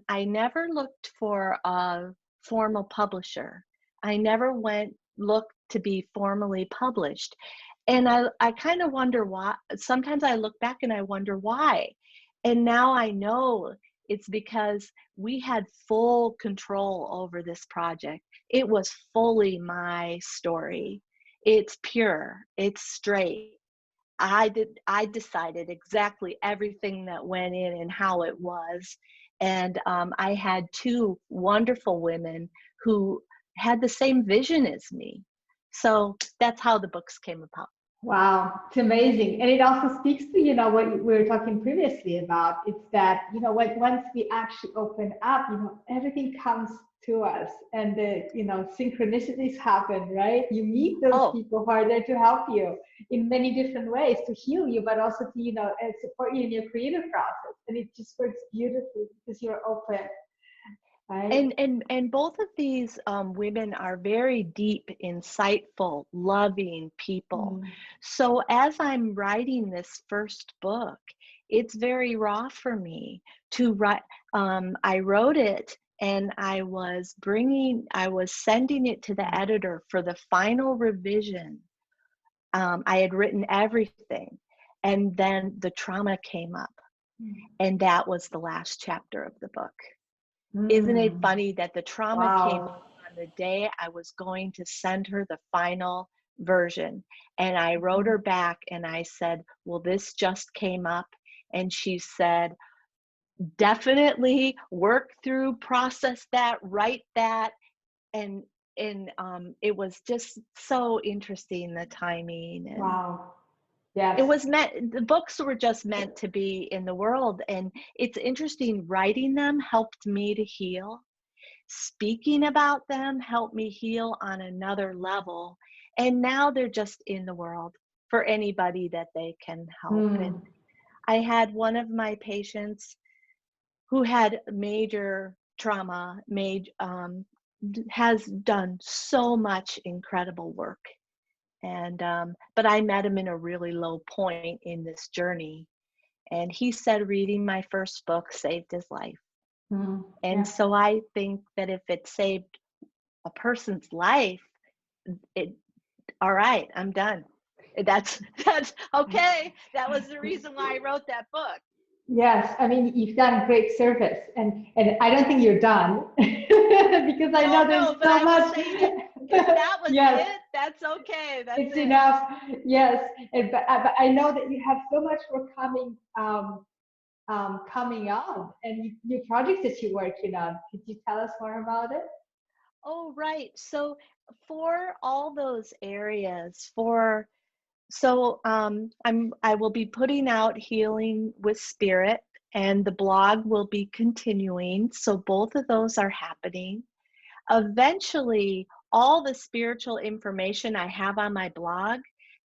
I never looked for a formal publisher. I never looked to be formally published. And I kind of wonder why. Sometimes I look back and I wonder why. And now I know it's because we had full control over this project. It was fully my story. It's pure, it's straight. I decided exactly everything that went in and how it was. And I had 2 wonderful women who had the same vision as me. So that's how the books came about. Wow, it's amazing. And it also speaks to, what we were talking previously about. It's that, once we actually open up, everything comes to us and the, synchronicities happen, right? You meet those people who are there to help you in many different ways, to heal you, but also to, support you in your creative process. And it just works beautifully because you're open. right? And both of these women are very deep, insightful, loving people. Mm. So as I'm writing this first book, it's very raw for me to write. I wrote it and I was sending it to the editor for the final revision. I had written everything, and then the trauma came up, and that was the last chapter of the book. Isn't it Mm. funny that the trauma came Wow. up on the day I was going to send her the final version? And I wrote her back and I said, well, this just came up. And she said, definitely work through, process that, write that. And it was just so interesting, the timing. And Wow. it Yes. was meant, the books were just meant to be in the world. And it's interesting, writing them helped me to heal. Speaking about them helped me heal on another level. And now they're just in the world for anybody that they can help. And Mm. I had one of my patients who had major trauma, has done so much incredible work. And but I met him in a really low point in this journey. And he said reading my first book saved his life. Mm. And Yeah. so I think that if it saved a person's life, it all right, I'm done. That's okay. That was the reason why I wrote that book. Yes, I mean, you've done great service, and I don't think you're done because I know there's No, but so I was much. saying if that was Yes, it, that's okay. That's it's it. enough. Yes, but I know that you have so much more coming up, and new projects that you're working on. Could you tell us more about it? Oh, right. So for all those areas, I will be putting out Healing with Spirit, and the blog will be continuing. So both of those are happening. Eventually, all the spiritual information I have on my blog,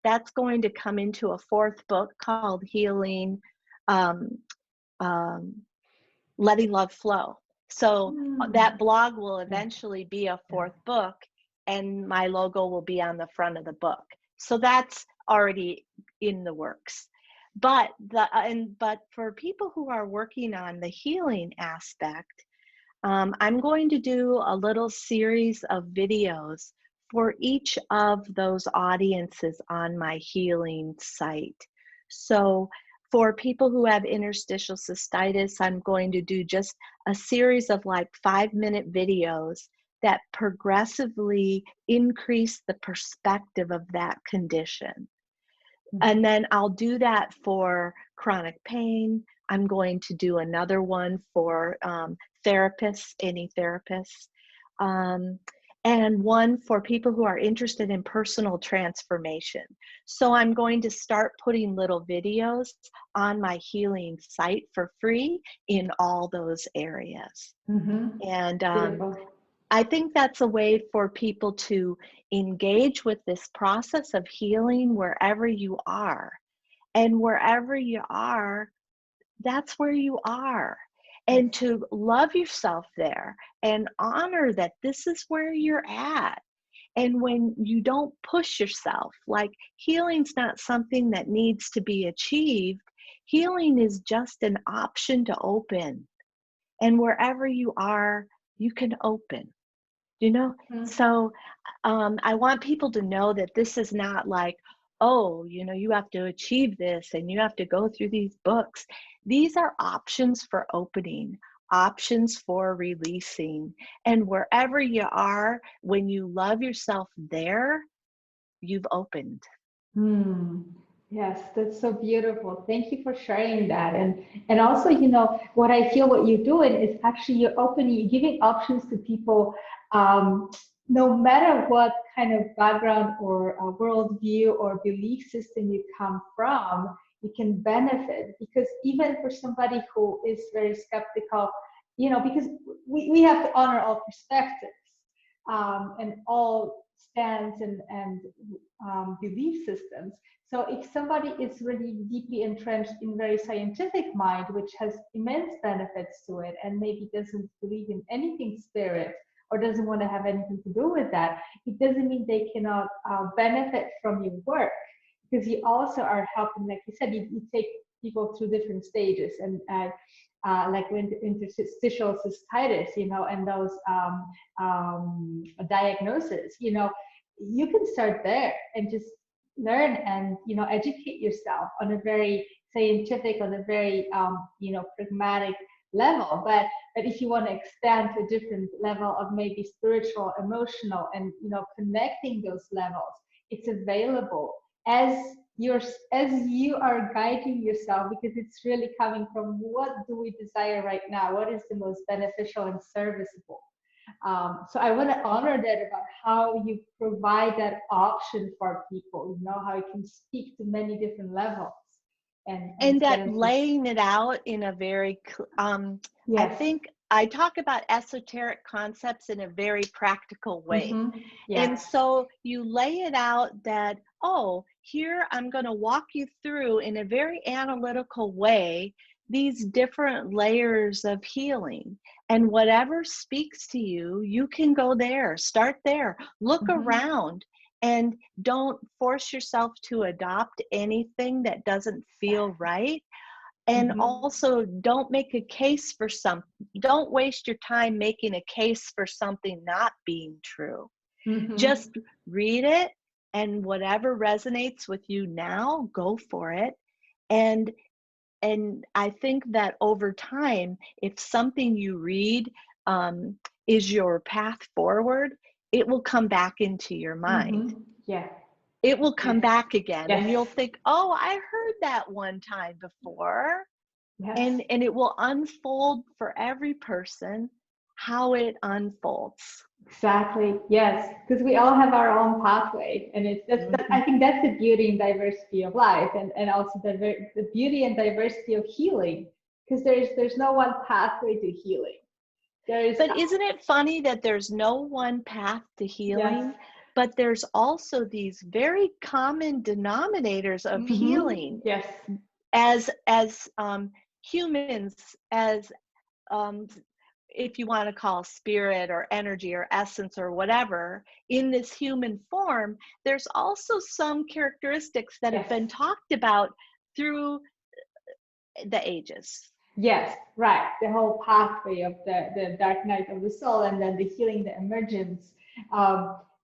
that's going to come into a fourth book called Healing, um, um, Letting Love Flow. So Mm. that blog will Yeah. eventually be a fourth book, and my logo will be on the front of the book. So that's already in the works. But for people who are working on the healing aspect, I'm going to do a little series of videos for each of those audiences on my healing site. So for people who have interstitial cystitis, I'm going to do just a series of like 5-minute videos that progressively increase the perspective of that condition. And then I'll do that for chronic pain. I'm going to do another one for therapists, any therapists, um, and one for people who are interested in personal transformation. So I'm going to start putting little videos on my healing site for free in all those areas. Mm-hmm. And Beautiful. I think that's a way for people to engage with this process of healing wherever you are. And wherever you are, that's where you are. And to love yourself there and honor that this is where you're at. And when you don't push yourself, like healing's not something that needs to be achieved, healing is just an option to open. And wherever you are, you can open. You know, Mm. so I want people to know that this is not like, oh, you have to achieve this and you have to go through these books. These are options for opening, options for releasing. And wherever you are, when you love yourself there, you've opened. Hmm. Yes, that's so beautiful. Thank you for sharing that. And also, what I feel what you're doing is actually you're giving options to people, no matter what kind of background or worldview or belief system you come from, you can benefit. Because even for somebody who is very skeptical, because we have to honor all perspectives, and all stance and belief systems. So if somebody is really deeply entrenched in very scientific mind, which has immense benefits to it, and maybe doesn't believe in anything spirit or doesn't want to have anything to do with that, it doesn't mean they cannot benefit from your work, because you also are helping, like you said, you take people through different stages, and like with interstitial cystitis, and those diagnoses, you can start there and just learn and educate yourself on a very scientific, on a very pragmatic level. But if you want to expand to a different level of maybe spiritual, emotional, and connecting those levels, it's available as you are guiding yourself, because it's really coming from what do we desire right now, what is the most beneficial and serviceable. So I want to honor that about how you provide that option for people, how you can speak to many different levels. And that laying it out in a very, yes. I think I talk about esoteric concepts in a very practical way. Mm-hmm. Yeah. And so you lay it out that, oh, here I'm going to walk you through in a very analytical way these different layers of healing. And whatever speaks to you, you can go there, start there, look around. And don't force yourself to adopt anything that doesn't feel right. And also don't make a case for something. Don't waste your time making a case for something not being true. Just read it, and whatever resonates with you now, go for it. And I think that over time, if something you read is your path forward, it will come back into your mind. Yeah. It will come back again. Yes. And you'll think, oh, I heard that one time before. Yes. And it will unfold for every person how it unfolds. Exactly. Yes, because we all have our own pathway, and I think that's the beauty and diversity of life, and also the beauty and diversity of healing, because there's no one pathway to healing. But isn't it funny that there's no one path to healing, but there's also these very common denominators of healing. Yes. As humans, as if you want to call spirit or energy or essence or whatever, in this human form, there's also some characteristics that have been talked about through the ages. Yes, right. The whole pathway of the dark night of the soul, and then the healing, the emergence.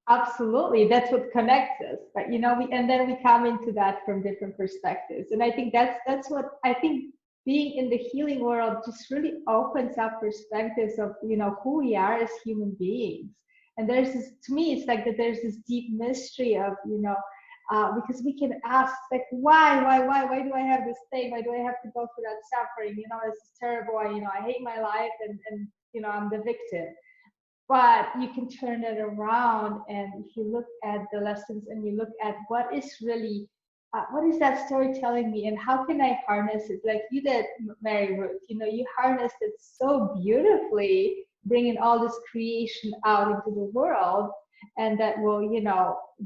Absolutely, that's what connects us. But and then we come into that from different perspectives. And I think that's what I think being in the healing world just really opens up perspectives of who we are as human beings. And there's this, to me, it's like that there's this deep mystery of because we can ask, like, why do I have this thing? Why do I have to go through that suffering? This is terrible. I hate my life, and I'm the victim. But you can turn it around, and if you look at the lessons and you look at what is really, what is that story telling me, and how can I harness it? Like you did, Mary Ruth, you harnessed it so beautifully, bringing all this creation out into the world. And that will,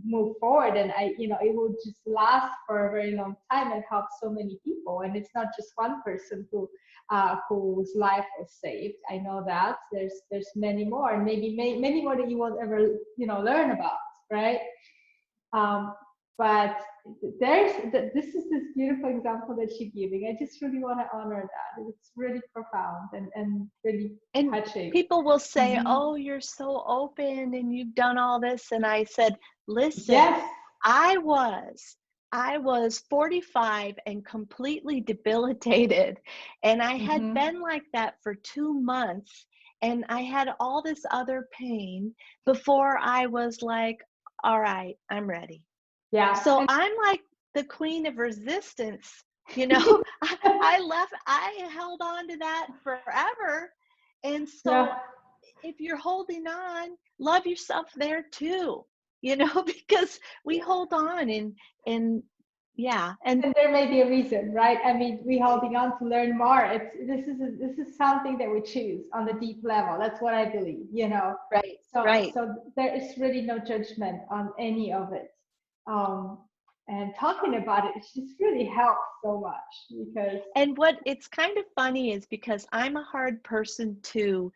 move forward, and it will just last for a very long time and help so many people. And it's not just one person whose life was saved. I know that there's many more, and maybe many more that you won't ever learn about, right? But this is this beautiful example that she's giving. I just really want to honor that. It's really profound and really touching. People will say, oh, you're so open and you've done all this. And I said, listen, I was 45 and completely debilitated. And I had been like that for 2 months. And I had all this other pain before I was like, all right, I'm ready. Yeah. So I'm like the queen of resistance, I held on to that forever. And so if you're holding on, love yourself there too, because we hold on and Yeah. And there may be a reason, right? I mean, we holding on to learn more. This is something that we choose on the deep level. That's what I believe, you know. Right. So Right. so there is really no judgment on any of it. Um, and talking about it just really helps so much because And what it's kind of funny is because I'm a hard person to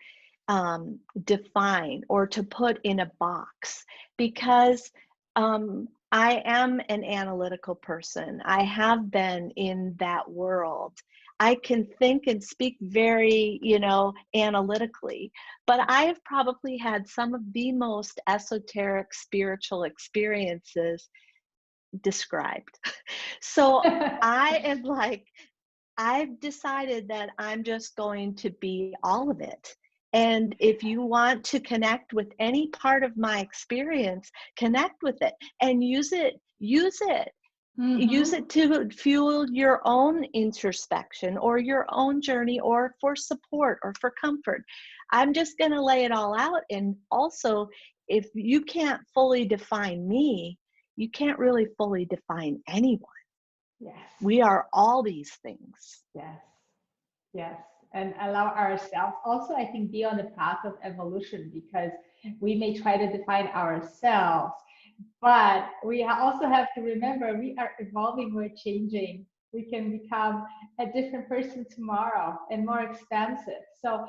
define or to put in a box because I am an analytical person. I have been in that world. I can think and speak very, analytically, but I have probably had some of the most esoteric spiritual experiences described. So I am like, I've decided that I'm just going to be all of it. And if you want to connect with any part of my experience, connect with it and use it. Use it. Use Mhm. it to fuel your own introspection or your own journey or for support or for comfort. I'm just going to lay it all out. And also, if you can't fully define me, you can't really fully define anyone. Yes, We are all these things. yes, yes. And allow ourselves also, I think, be on the path of evolution because we may try to define ourselves, but we also have to remember we are evolving, we're changing. We can become a different person tomorrow and more expansive. So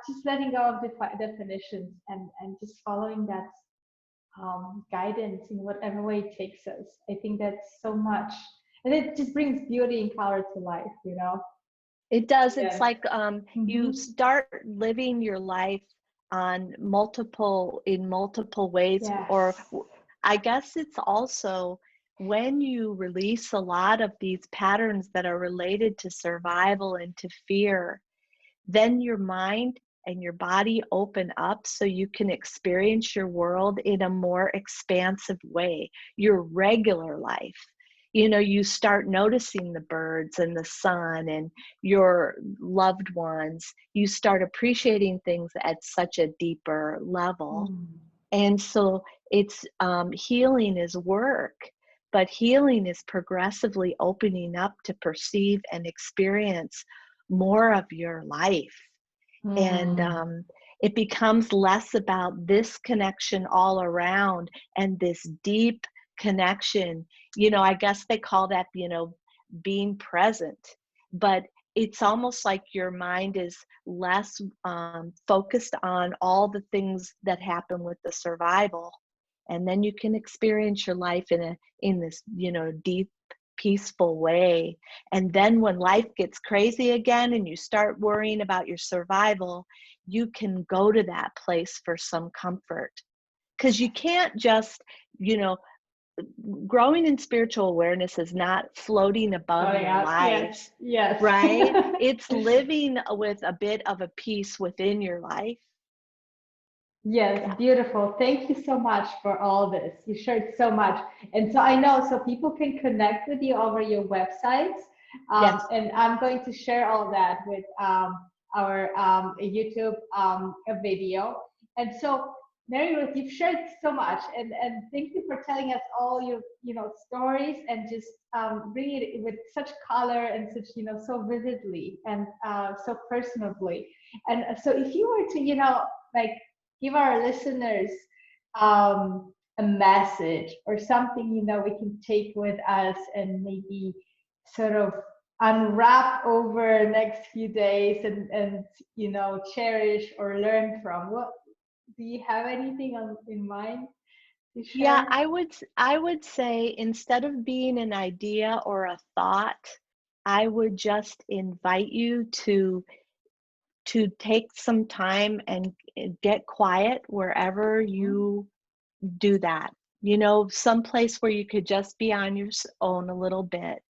just letting go of definitions and just following that guidance in whatever way it takes us. I think that's so much. And it just brings beauty and color to life, you know? It does. It's Yeah. like you Mm-hmm. start living your life in multiple ways, or Yes. I guess it's also when you release a lot of these patterns that are related to survival and to fear, then your mind and your body open up so you can experience your world in a more expansive way, your regular life. You start noticing the birds and the sun and your loved ones. You start appreciating things at such a deeper level. Mm. And so it's healing is work, but healing is progressively opening up to perceive and experience more of your life. And Mm. it becomes less about this connection all around and this deep connection. I guess they call that, being present. But it's almost like your mind is less focused on all the things that happen with the survival, and then you can experience your life in this deep peaceful way. And then when life gets crazy again and you start worrying about your survival, you can go to that place for some comfort, because you can't just you know growing in spiritual awareness is not floating above Going your out. life, Yes. Yes. right? It's living with a bit of a peace within your life. Yes, Yeah. beautiful. Thank you so much for all this. You shared so much. And so I know, so people can connect with you over your websites. Yes. And I'm going to share all that with our YouTube video. And so, Mary Ruth, you've shared so much. And thank you for telling us all your, stories and just bringing it with such color and such, so vividly and so personably. And so if you were to, like, give our listeners a message or something we can take with us and maybe sort of unwrap over next few days and cherish or learn from. What do you have anything in mind to Yeah, share? I would say, instead of being an idea or a thought, I would just invite you to take some time and get quiet wherever Mhm. you do that. Someplace where you could just be on your own a little bit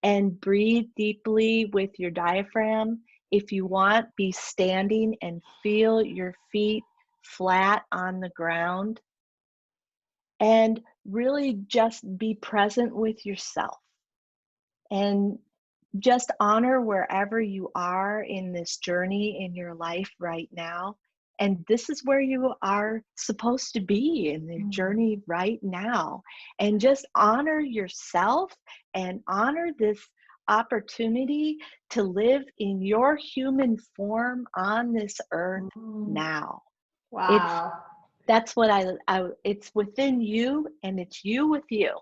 and breathe deeply with your diaphragm. If you want, be standing and feel your feet flat on the ground, and really just be present with yourself and just honor wherever you are in this journey in your life right now. And this is where you are supposed to be in the Mm. journey right now. And just honor yourself and honor this opportunity to live in your human form on this earth now. Wow. That's what it's within you, and it's you with you.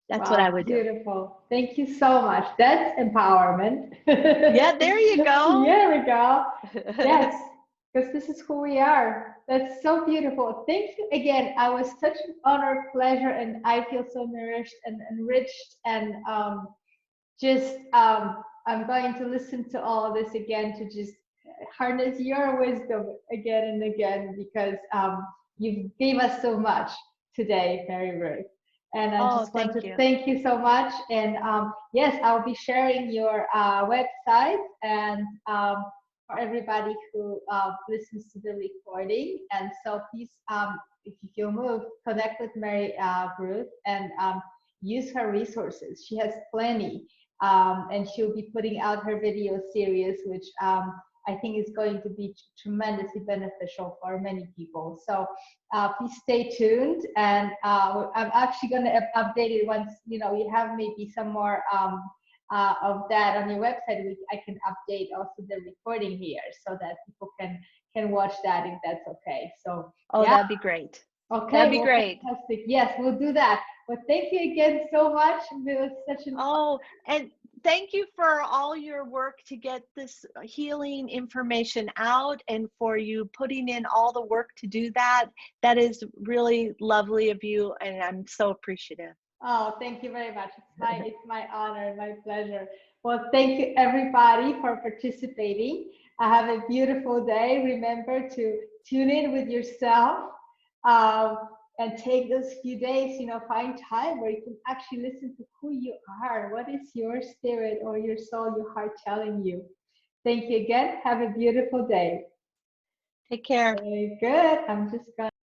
That's what I would do. Beautiful. Thank you so much. That's empowerment. Yeah, there you go. There we go. Yes, because this is who we are. That's so beautiful. Thank you again. I was such an honor, pleasure, and I feel so nourished and enriched. And I'm going to listen to all of this again to just harness your wisdom again and again, because you gave us so much today, Mary Ruth. And I just want to thank you so much. And yes, I'll be sharing your website and for everybody who listens to the recording. And so please, if you feel moved, connect with Mary Ruth and use her resources. She has plenty. And she'll be putting out her video series, which I think is going to be tremendously beneficial for many people. So please stay tuned, and I'm actually going to update it once you have maybe some more of that on your website. I can update also the recording here so that people can watch that if that's okay. So that'd be great. Okay, that'd be great. Fantastic. Yes, we'll do that. Well, thank you again so much. It was such an and thank you for all your work to get this healing information out, and for you putting in all the work to do that. That is really lovely of you, and I'm so appreciative. Oh, thank you very much. It's my honor, my pleasure. Well, thank you everybody for participating. Have a beautiful day. Remember to tune in with yourself. And take those few days, find time where you can actually listen to who you are. What is your spirit or your soul, your heart telling you? Thank you again. Have a beautiful day. Take care. Very good. I'm just going